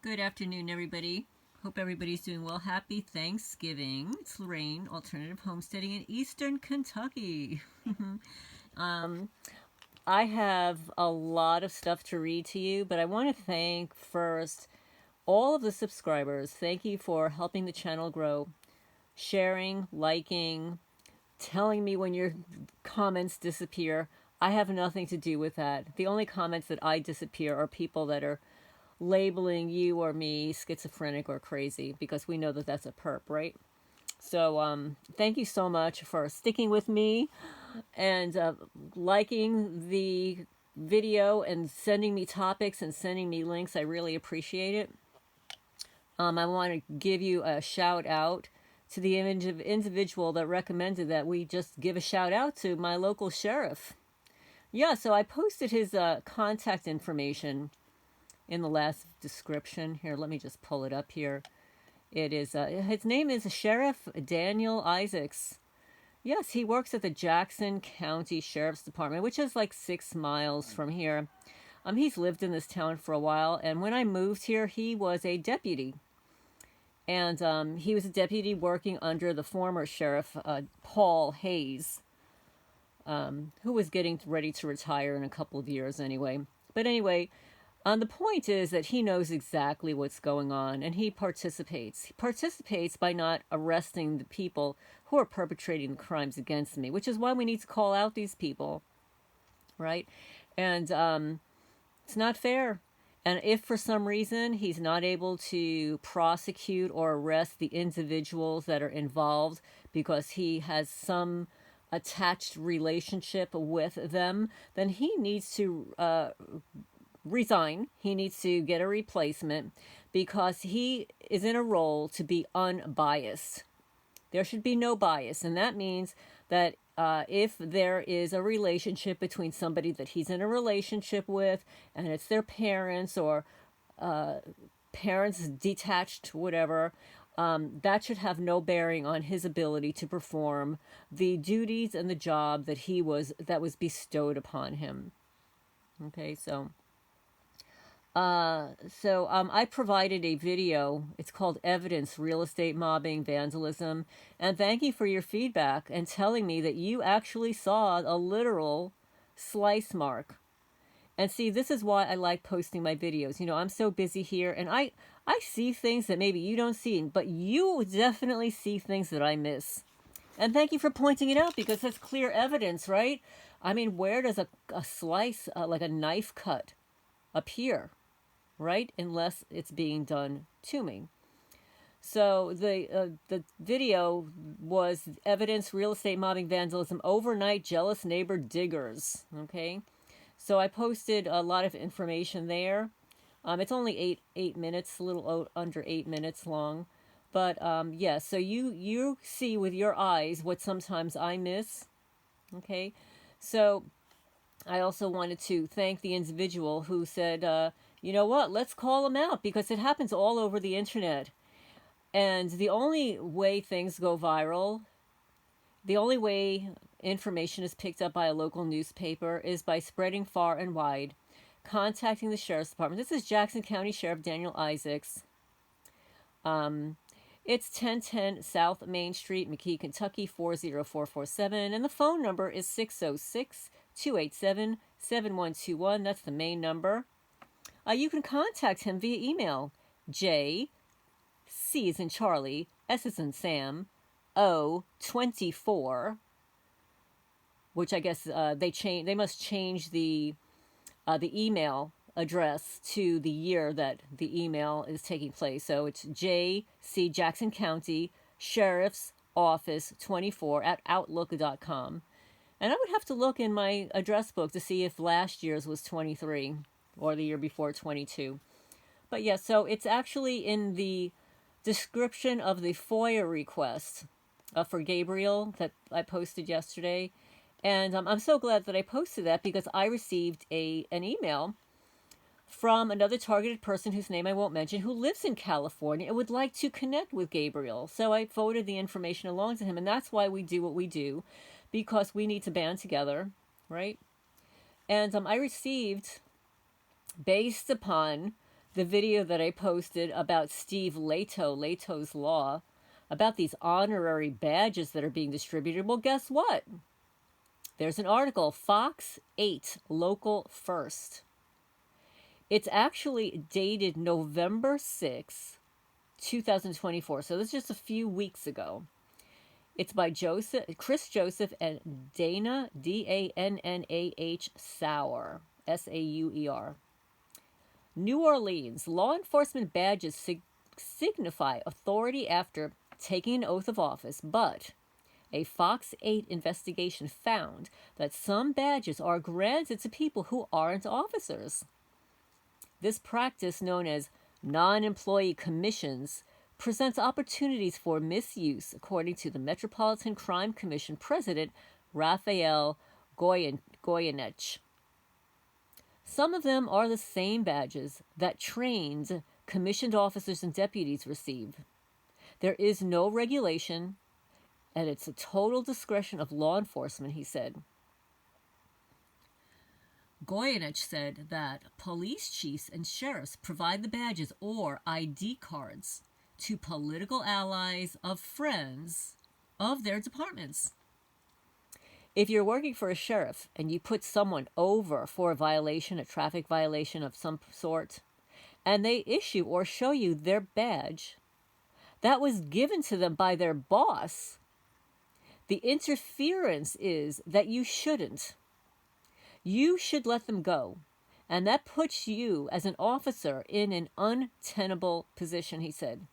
Good afternoon, everybody. Hope everybody's doing well. Happy Thanksgiving. It's Lorraine, Alternative Homesteading in Eastern Kentucky. I have a lot of stuff to read to you, but I want to thank first all of the subscribers. Thank you for helping the channel grow, sharing, liking, telling me when your comments disappear. I have nothing to do with that. The only comments that I disappear are people that are labeling you or me schizophrenic or crazy, because we know that that's a perp, right? So thank you so much for sticking with me and liking the video and sending me topics and sending me links. I really appreciate it. I want to give you a shout out to the individual that recommended that we just give a shout out to my local sheriff. Yeah, so I posted his contact information in the last description. Here, let me just pull it up here. It is, his name is Sheriff Daniel Isaacs. Yes, he works at the Jackson County Sheriff's Department, which is like 6 miles from here. He's lived in this town for a while, and when I moved here, he was a deputy. And he was a deputy working under the former sheriff, Paul Hayes, who was getting ready to retire in a couple of years anyway. But anyway, the point is that he knows exactly what's going on, and he participates. He participates by not arresting the people who are perpetrating the crimes against me, which is why we need to call out these people, right? And it's not fair. And if for some reason he's not able to prosecute or arrest the individuals that are involved because he has some attached relationship with them, then he needs to resign. He needs to get a replacement, because he is in a role to be unbiased. There should be no bias, and that means that if there is a relationship between somebody that he's in a relationship with, and it's their parents or parents detached, whatever, that should have no bearing on his ability to perform the duties and the job that was bestowed upon him. Okay, so I provided a video. It's called Evidence, Real Estate Mobbing, Vandalism. And thank you for your feedback and telling me that you actually saw a literal slice mark. And see, this is why I like posting my videos. You know, I'm so busy here, and I see things that maybe you don't see, but you definitely see things that I miss. And thank you for pointing it out, because that's clear evidence, right? I mean, where does a slice, like a knife cut, appear? Right? Unless it's being done to me. So the video was Evidence, Real Estate Mobbing, Vandalism, Overnight Jealous Neighbor Diggers. Okay, so I posted a lot of information there. It's only eight minutes, a little under 8 minutes long, but yeah. So you see with your eyes what sometimes I miss. Okay, so I also wanted to thank the individual who said, you know what, let's call them out, because it happens all over the internet. And the only way things go viral, the only way information is picked up by a local newspaper, is by spreading far and wide, contacting the Sheriff's Department. This is Jackson County Sheriff Daniel Isaacs. It's 1010 South Main Street, McKee, Kentucky, 40447. And the phone number is 606-287-7121. That's the main number. You can contact him via email, J, C as in Charlie, S as in Sam, O 24, which I guess they must change the email address to the year that the email is taking place. So it's JC Jackson County Sheriff's Office 24 at outlook.com. And I would have to look in my address book to see if last year's was 23 or the year before 22. But yeah, so it's actually in the description of the FOIA request for Gabriel that I posted yesterday. And I'm so glad that I posted that, because I received an email from another targeted person whose name I won't mention, who lives in California and would like to connect with Gabriel. So I forwarded the information along to him, and that's why we do what we do, because we need to band together, right? And I received, based upon the video that I posted about Steve Leto's law, about these honorary badges that are being distributed. Well, guess what? There's an article, Fox 8, Local First. It's actually dated November 6, 2024. So this is just a few weeks ago. It's by Chris Joseph and Dannah, Dannah, Sauer, Sauer. New Orleans, law enforcement badges signify authority after taking an oath of office, but a Fox 8 investigation found that some badges are granted to people who aren't officers. This practice, known as non-employee commissions, presents opportunities for misuse, according to the Metropolitan Crime Commission President Raphael Goyeneche. Some of them are the same badges that trained commissioned officers and deputies receive. There is no regulation, and it's a total discretion of law enforcement, he said. Goyeneche said that police chiefs and sheriffs provide the badges or ID cards to political allies of friends of their departments. If you're working for a sheriff and you put someone over for a violation, a traffic violation of some sort, and they issue or show you their badge that was given to them by their boss, the interference is that you shouldn't. You should let them go. And that puts you as an officer in an untenable position, he said.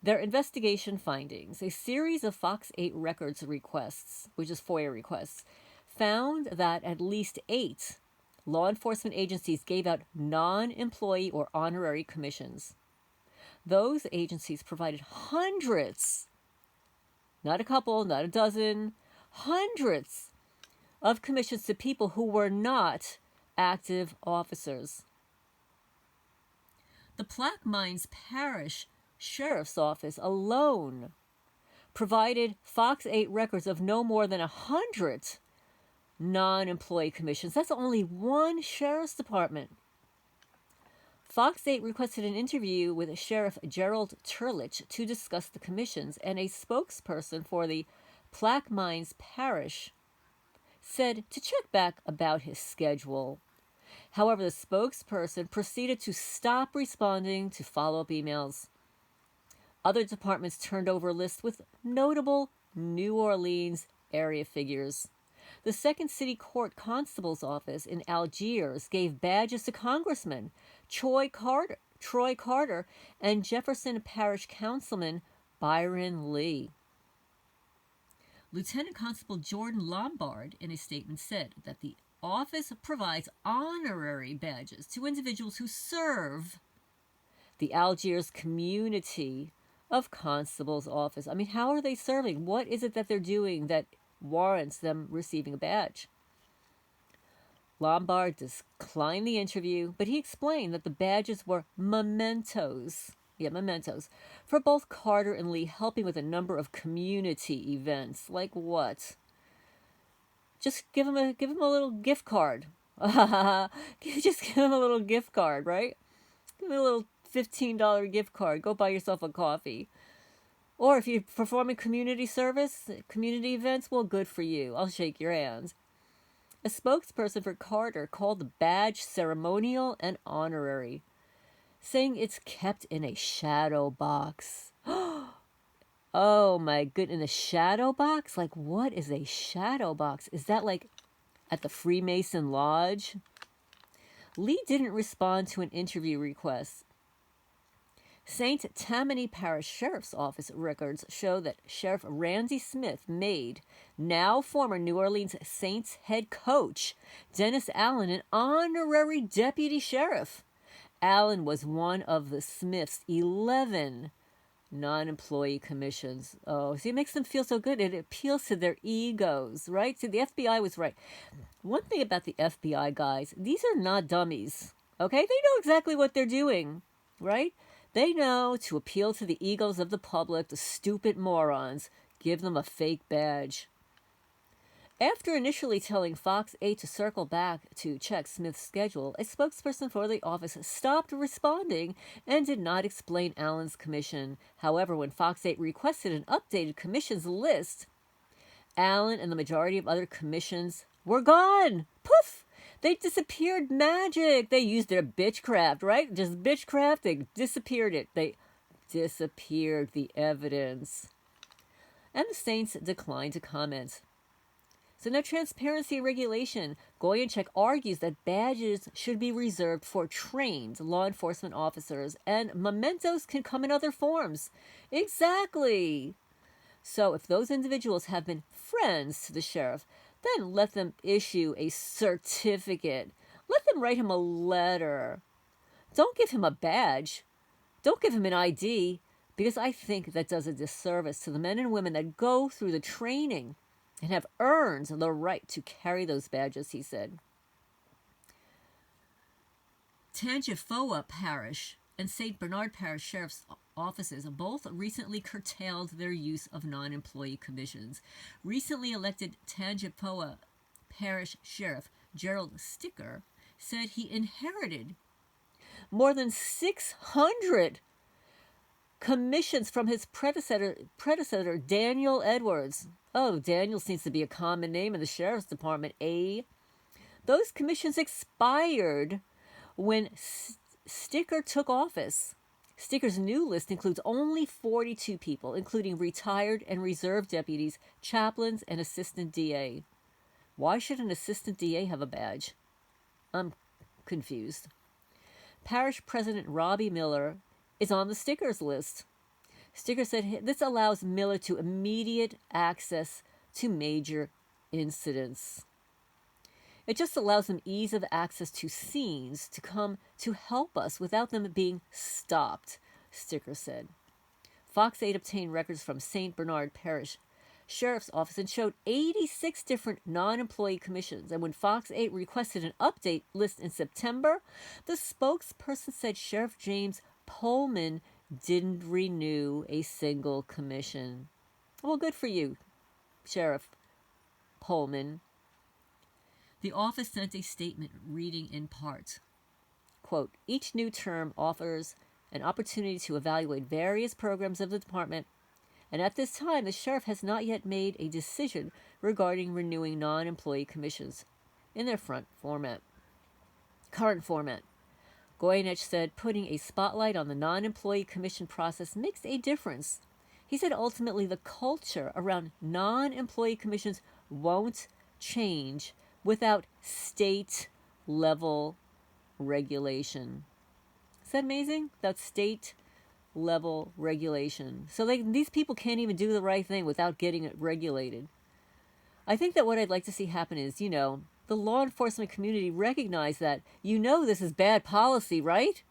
Their investigation findings, a series of Fox 8 records requests, which is FOIA requests, found that at least 8 law enforcement agencies gave out non-employee or honorary commissions. Those agencies provided hundreds, not a couple, not a dozen, hundreds of commissions to people who were not active officers. The Plaquemines Parish Sheriff's Office alone provided Fox 8 records of no more than 100 non-employee commissions. That's only one sheriff's department. Fox 8 requested an interview with Sheriff Gerald Turlich to discuss the commissions, and a spokesperson for the Plaquemines Parish said to check back about his schedule. However, the spokesperson proceeded to stop responding to follow-up emails. Other departments turned over lists with notable New Orleans area figures. The Second City Court Constable's Office in Algiers gave badges to Congressman Troy Carter, and Jefferson Parish Councilman Byron Lee. Lieutenant Constable Jordan Lombard, in a statement, said that the office provides honorary badges to individuals who serve the Algiers community of Constable's Office. I mean, how are they serving? What is it that they're doing that warrants them receiving a badge? Lombard declined the interview, but he explained that the badges were mementos. Mementos. For both Carter and Lee, helping with a number of community events. Like what? Just give him a little gift card. Just give him a little gift card, right? Give him a little $15 gift card. Go buy yourself a coffee. Or if you're performing community service, community events, well, good for you. I'll shake your hands. A spokesperson for Carter called the badge ceremonial and honorary, saying it's kept in a shadow box. Oh my goodness, in a shadow box? Like, what is a shadow box? Is that like at the Freemason Lodge? Lee didn't respond to an interview request. St. Tammany Parish Sheriff's Office records show that Sheriff Randy Smith made now former New Orleans Saints head coach Dennis Allen an honorary deputy sheriff. Allen was one of the Smiths' 11 non-employee commissions. Oh, see, it makes them feel so good. It appeals to their egos, right? See, the FBI was right. One thing about the FBI guys, these are not dummies, okay? They know exactly what they're doing, right? They know to appeal to the egos of the public, the stupid morons, give them a fake badge. After initially telling Fox 8 to circle back to check Smith's schedule, a spokesperson for the office stopped responding and did not explain Allen's commission. However, when Fox 8 requested an updated commissions list, Allen and the majority of other commissions were gone. Poof! They disappeared magic. They used their bitchcraft, right? Just bitchcraft. They disappeared it. They disappeared the evidence. And the Saints declined to comment. So no transparency regulation. Goyenchek argues that badges should be reserved for trained law enforcement officers and mementos can come in other forms. Exactly. So if those individuals have been friends to the sheriff, then let them issue a certificate. Let them write him a letter. Don't give him a badge. Don't give him an ID, because I think that does a disservice to the men and women that go through the training and have earned the right to carry those badges, he said. Tangifoa Parish and St. Bernard Parish Sheriff's offices both recently curtailed their use of non-employee commissions. Recently elected Tangifoa Parish Sheriff Gerald Sticker said he inherited more than 600 commissions from his predecessor Daniel Edwards. Oh, Daniel seems to be a common name in the sheriff's department, eh? Those commissions expired when Sticker took office. Sticker's new list includes only 42 people, including retired and reserve deputies, chaplains, and assistant DA. Why should an assistant DA have a badge? I'm confused. Parish President Robbie Miller is on the Stickers list. Sticker said this allows Miller to immediate access to major incidents. It just allows them ease of access to scenes to come to help us without them being stopped, Sticker said. Fox 8 obtained records from St. Bernard Parish Sheriff's Office and showed 86 different non-employee commissions. And when Fox 8 requested an update list in September, the spokesperson said Sheriff James Pullman didn't renew a single commission. Well, good for you, Sheriff Pullman. The office sent a statement reading in part, quote, each new term offers an opportunity to evaluate various programs of the department, and at this time the sheriff has not yet made a decision regarding renewing non-employee commissions in their current format. Goyenchek said putting a spotlight on the non-employee commission process makes a difference. He said ultimately the culture around non-employee commissions won't change without state-level regulation. Is that amazing? Without state-level regulation. So these people can't even do the right thing without getting it regulated. I think that what I'd like to see happen is, the law enforcement community recognize that, this is bad policy, right?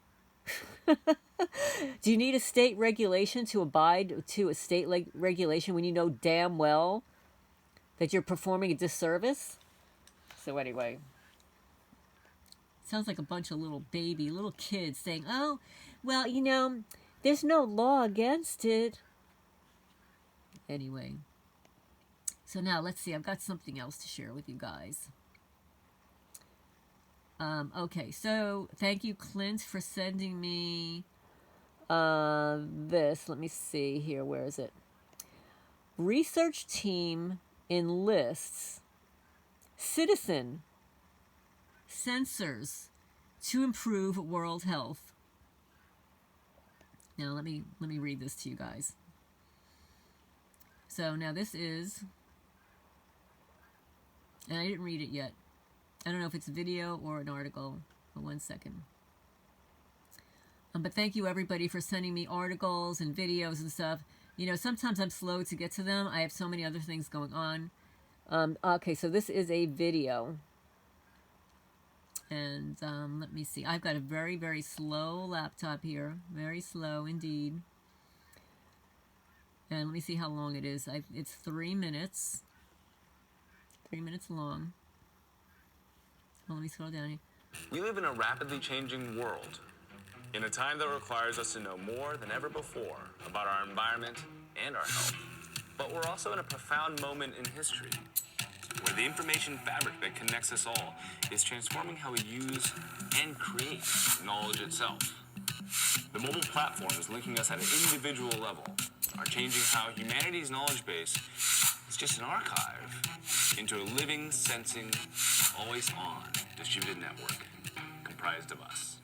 Do you need a state regulation to abide to a state regulation when you know damn well that you're performing a disservice? So anyway, sounds like a bunch of little kids saying, oh, well, there's no law against it. Anyway, so now let's see. I've got something else to share with you guys. Okay, so thank you, Clint, for sending me this. Let me see here. Where is it? Research team enlists citizen sensors to improve world health. Now let me read this to you guys. So now this is, and I didn't read it yet. I don't know if it's a video or an article. But 1 second. But thank you everybody for sending me articles and videos and stuff. Sometimes I'm slow to get to them. I have so many other things going on. Okay, so this is a video. And let me see. I've got a very, very slow laptop here. Very slow indeed. And let me see how long it is. It's 3 minutes. 3 minutes long. Well, let me scroll down here. We live in a rapidly changing world, in a time that requires us to know more than ever before about our environment and our health. But we're also in a profound moment in history. where the information fabric that connects us all is transforming how we use and create knowledge itself. The mobile platforms linking us at an individual level are changing how humanity's knowledge base is just an archive into a living, sensing, always-on distributed network comprised of us.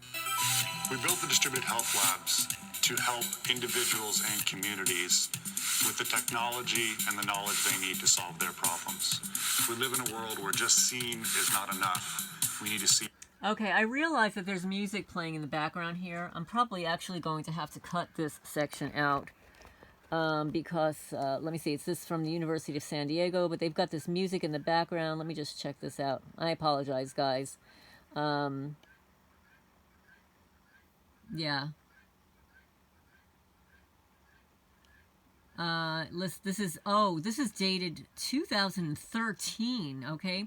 We built the distributed health labs to help individuals and communities with the technology and the knowledge they need to solve their problems. We live in a world where just seeing is not enough. We need to see. Okay, I realize that there's music playing in the background here. I'm probably actually going to have to cut this section out because, let me see, it's this from the University of San Diego, but they've got this music in the background. Let me just check this out. I apologize, guys. Yeah. This is dated 2013, okay?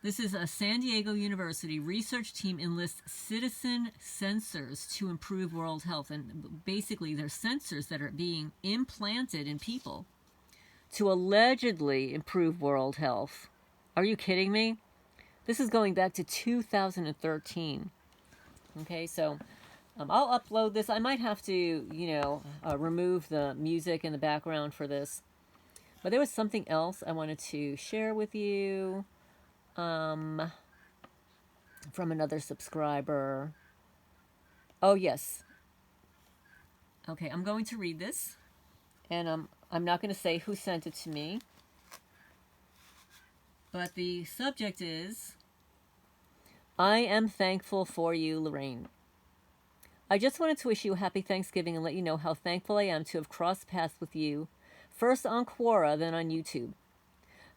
This is a San Diego University research team enlists citizen sensors to improve world health. And basically, they're sensors that are being implanted in people to allegedly improve world health. Are you kidding me? This is going back to 2013. Okay, so I'll upload this. I might have to, remove the music in the background for this. But there was something else I wanted to share with you. From another subscriber. Oh, yes. Okay, I'm going to read this. And I'm not going to say who sent it to me. But the subject is, I am thankful for you, Lorraine. I just wanted to wish you a happy Thanksgiving and let you know how thankful I am to have crossed paths with you, first on Quora, then on YouTube.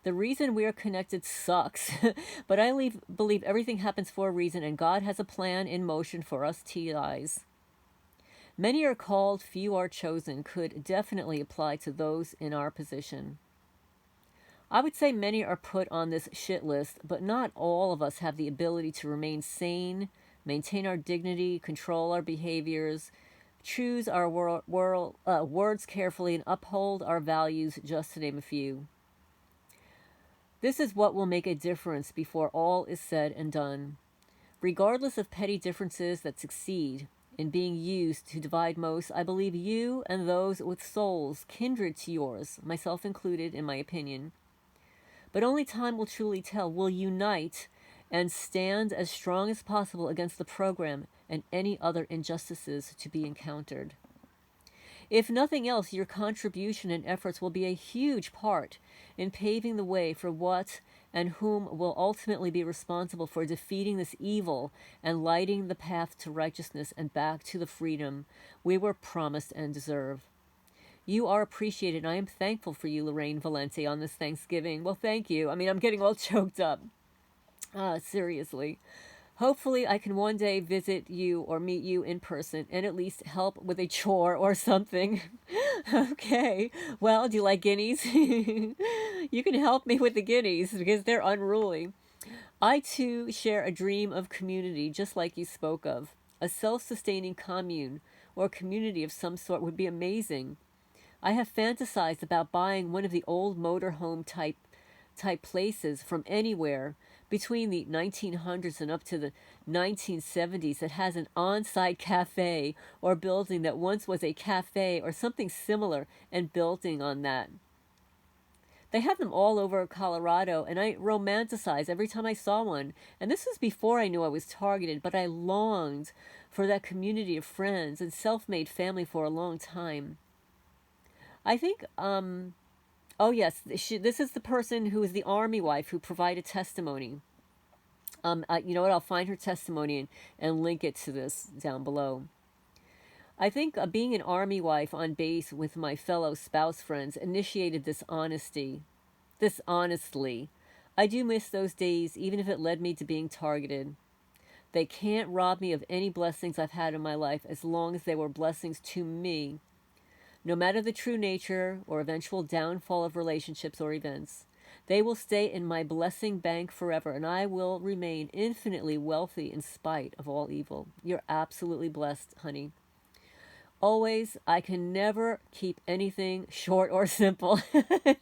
The reason we are connected sucks, but I believe everything happens for a reason and God has a plan in motion for us TIs. Many are called, few are chosen could definitely apply to those in our position. I would say many are put on this shit list, but not all of us have the ability to remain sane, maintain our dignity, control our behaviors, choose our words carefully, and uphold our values, just to name a few. This is what will make a difference before all is said and done. Regardless of petty differences that succeed in being used to divide most, I believe you and those with souls kindred to yours, myself included in my opinion, but only time will truly tell, will unite and stand as strong as possible against the program and any other injustices to be encountered. If nothing else, your contribution and efforts will be a huge part in paving the way for what and whom will ultimately be responsible for defeating this evil and lighting the path to righteousness and back to the freedom we were promised and deserve. You are appreciated, and I am thankful for you, Lorraine Valente, on this Thanksgiving. Well, thank you. I mean, I'm getting all choked up. Seriously. Hopefully, I can one day visit you or meet you in person and at least help with a chore or something. Okay. Well, do you like guineas? You can help me with the guineas because they're unruly. I, too, share a dream of community, just like you spoke of. A self-sustaining commune or community of some sort would be amazing. I have fantasized about buying one of the old motorhome type places from anywhere between the 1900s and up to the 1970s that has an on-site cafe or building that once was a cafe or something similar and building on that. They have them all over Colorado, and I romanticize every time I saw one. And this was before I knew I was targeted, but I longed for that community of friends and self-made family for a long time. I think, oh yes, this is the person who is the army wife who provided testimony. You know what, I'll find her testimony and link it to this down below. I think being an army wife on base with my fellow spouse friends initiated this honestly. I do miss those days, even if it led me to being targeted. They can't rob me of any blessings I've had in my life as long as they were blessings to me. No matter the true nature or eventual downfall of relationships or events, they will stay in my blessing bank forever, and I will remain infinitely wealthy in spite of all evil. You're absolutely blessed, honey. always, I can never keep anything short or simple.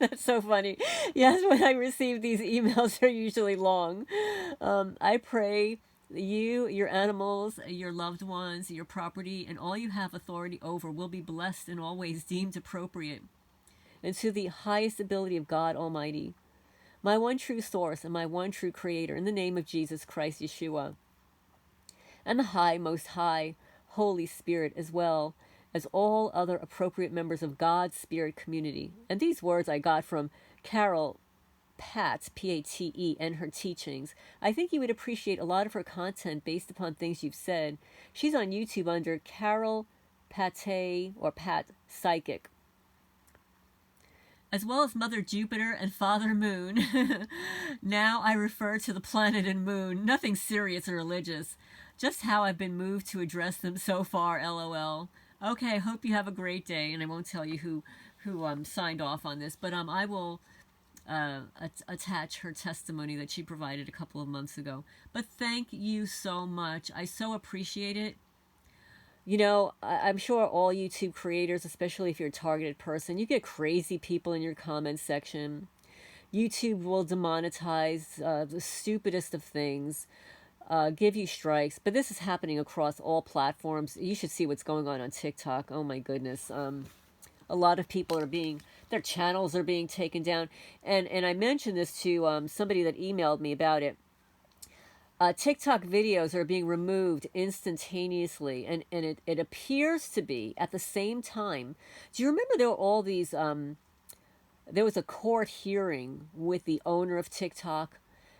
That's so funny. Yes, when I receive these emails, they're usually long. I pray you, your animals, your loved ones, your property, and all you have authority over will be blessed and always deemed appropriate, and to the highest ability of God Almighty, my one true source and my one true creator, in the name of Jesus Christ Yeshua, and the high, most high, Holy Spirit, as well as all other appropriate members of God's Spirit community. And these words I got from Carol Pate, P-A-T-E, and her teachings. I think you would appreciate a lot of her content based upon things you've said. She's on YouTube under Carol Pate or Pat Psychic, as well as Mother Jupiter and Father Moon. Now I refer to the planet and moon, nothing serious or religious, just how I've been moved to address them so far, LOL. Okay, hope you have a great day, and I won't tell you who signed off on this, but I will attach her testimony that she provided a couple of months ago. But thank you so much. I so appreciate it. You know, I'm sure all YouTube creators, especially if you're a targeted person, you get crazy people in your comment section. YouTube will demonetize the stupidest of things, give you strikes. But this is happening across all platforms. You should see what's going on TikTok. Oh my goodness. A lot of people are their channels are being taken down. And I mentioned this to somebody that emailed me about it. TikTok videos are being removed instantaneously, and it appears to be at the same time. Do you remember there were all these, there was a court hearing with the owner of TikTok,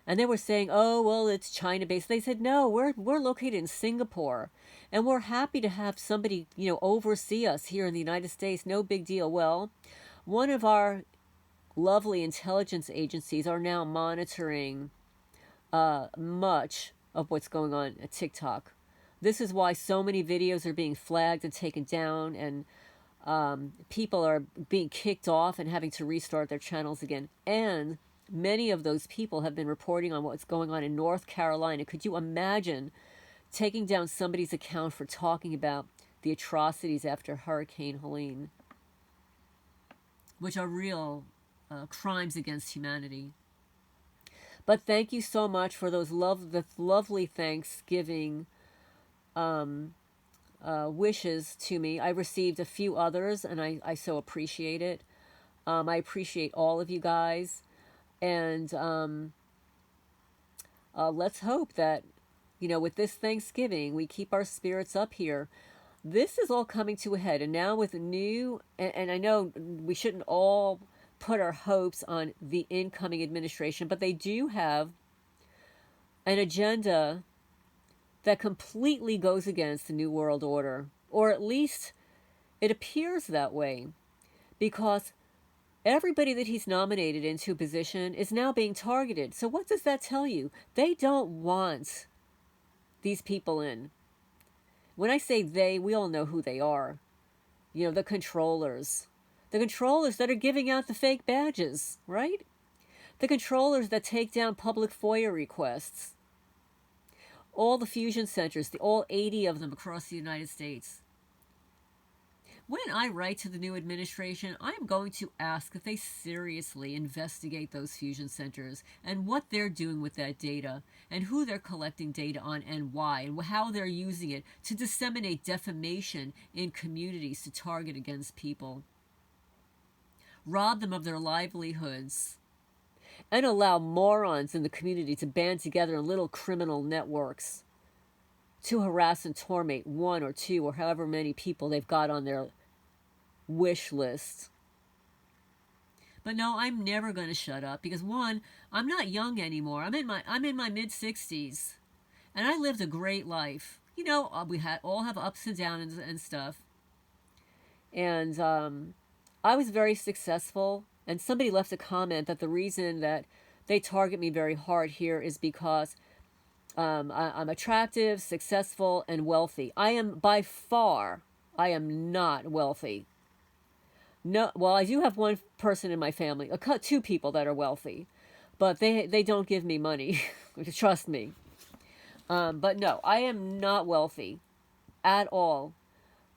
and they were saying, oh, well, it's China-based. They said, no, we're located in Singapore, and we're happy to have somebody, oversee us here in the United States. No big deal. Well, one of our lovely intelligence agencies are now monitoring much of what's going on at TikTok. This is why so many videos are being flagged and taken down, and people are being kicked off and having to restart their channels again. And many of those people have been reporting on what's going on in North Carolina. Could you imagine taking down somebody's account for talking about the atrocities after Hurricane Helene, which are real crimes against humanity? But thank you so much for those lovely Thanksgiving wishes to me. I received a few others, and I so appreciate it. I appreciate all of you guys. And let's hope that, with this Thanksgiving, we keep our spirits up here. This is all coming to a head. And now with and I know we shouldn't all put our hopes on the incoming administration, but they do have an agenda that completely goes against the New World Order, or at least it appears that way, because everybody that he's nominated into a position is now being targeted. So what does that tell you? They don't want these people in. When I say they, we all know who they are. The controllers. The controllers that are giving out the fake badges, right? The controllers that take down public FOIA requests. All the fusion centers, all 80 of them across the United States. When I write to the new administration, I am going to ask that they seriously investigate those fusion centers and what they're doing with that data, and who they're collecting data on and why, and how they're using it to disseminate defamation in communities to target against people. Rob them of their livelihoods, and allow morons in the community to band together in little criminal networks to harass and torment one or two or however many people they've got on their wish list. But no, I'm never going to shut up, because one, I'm not young anymore. I'm in my mid-60s, and I lived a great life. We all have ups and downs and stuff. And I was very successful, and somebody left a comment that the reason that they target me very hard here is because I'm attractive, successful, and wealthy. I am not wealthy. No, well, I do have one person in my family, two people that are wealthy, but they don't give me money. Trust me. But no, I am not wealthy at all.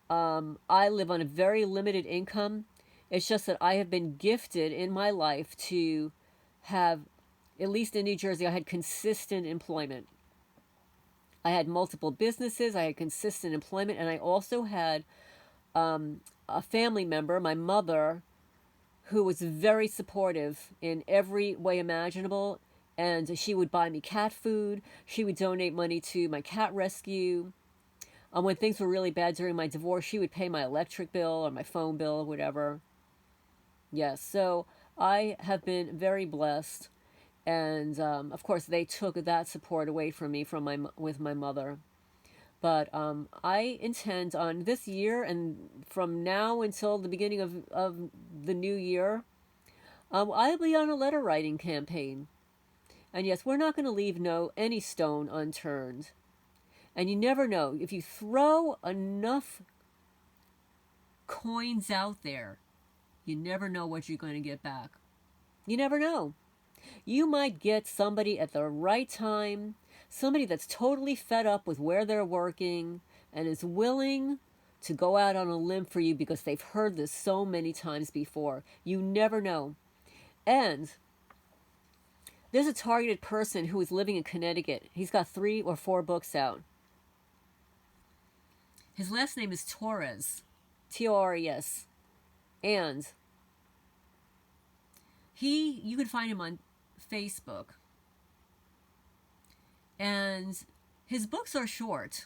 I live on a very limited income. It's just that I have been gifted in my life to have, at least in New Jersey, I had consistent employment. I had multiple businesses, I had consistent employment, and I also had a family member, my mother, who was very supportive in every way imaginable. And she would buy me cat food. She would donate money to my cat rescue. When things were really bad during my divorce, she would pay my electric bill or my phone bill or whatever. Yes, so I have been very blessed. And of course, they took that support away from me with my mother. But I intend on this year and from now until the beginning of the new year, I'll be on a letter writing campaign. And yes, we're not going to leave any stone unturned. And you never know. If you throw enough coins out there, you never know what you're going to get back. You never know. You might get somebody at the right time, somebody that's totally fed up with where they're working and is willing to go out on a limb for you because they've heard this so many times before. You never know. And there's a targeted person who is living in Connecticut. He's got 3 or 4 books out. His last name is Torres, T-O-R-E-S. And you can find him on Facebook. And his books are short,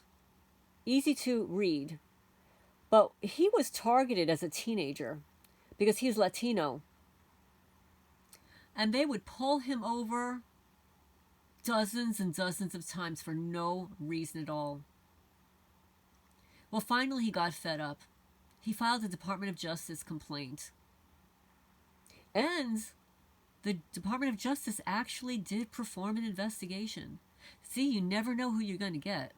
easy to read. But he was targeted as a teenager because he's Latino. And they would pull him over dozens and dozens of times for no reason at all. Well, finally he got fed up. He filed a Department of Justice complaint. And the Department of Justice actually did perform an investigation. See, you never know who you're going to get.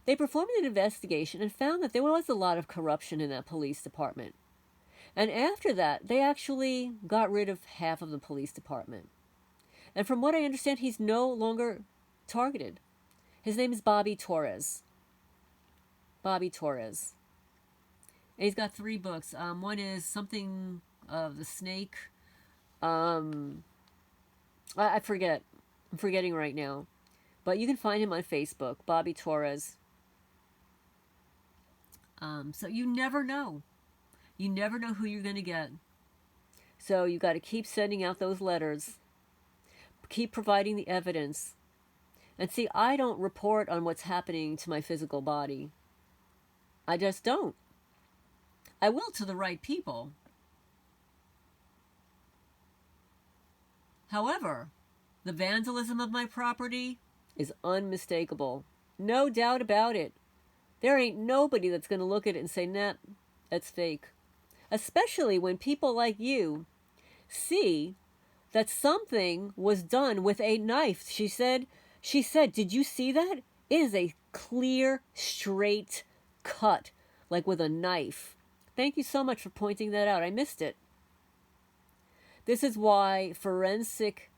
They performed an investigation and found that there was a lot of corruption in that police department. And after that, they actually got rid of half of the police department. And from what I understand, he's no longer targeted. His name is Bobby Torres. Bobby Torres. And he's got 3 books. One is something of the snake. I forget. I'm forgetting right now. But you can find him on Facebook, Bobby Torres. So you never know. You never know who you're going to get. So you got to keep sending out those letters. Keep providing the evidence. And see, I don't report on what's happening to my physical body. I just don't. I will to the right people. However, the vandalism of my property is unmistakable. No doubt about it. There ain't nobody that's going to look at it and say, nah, that's fake. Especially when people like you see that something was done with a knife. She said, did you see that? It is a clear, straight cut, like with a knife. Thank you so much for pointing that out. I missed it. This is why forensic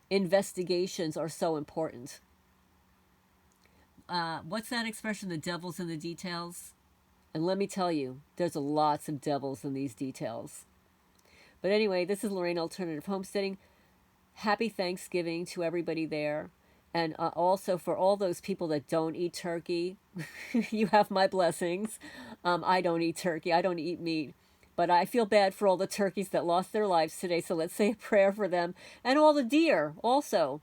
investigations are so important. What's that expression? The devil's in the details? And let me tell you, there's lots of devils in these details. But anyway, this is Lorraine Alternative Homesteading. Happy Thanksgiving to everybody there. And also for all those people that don't eat turkey, you have my blessings. I don't eat turkey. I don't eat meat. But I feel bad for all the turkeys that lost their lives today. So let's say a prayer for them. And all the deer also.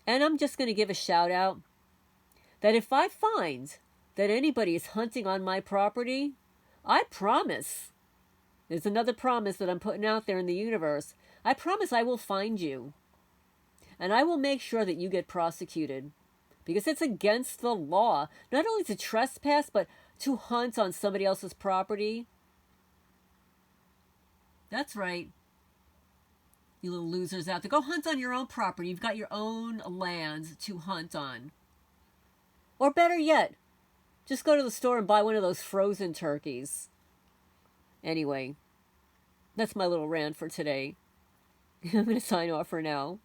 And I'm just going to give a shout out that if I find that anybody is hunting on my property, I promise, there's another promise that I'm putting out there in the universe, I promise I will find you. And I will make sure that you get prosecuted. Because it's against the law, not only to trespass, but to hunt on somebody else's property. That's right. You little losers out there. Go hunt on your own property. You've got your own land to hunt on. Or better yet, just go to the store and buy one of those frozen turkeys. Anyway, that's my little rant for today. I'm going to sign off for now.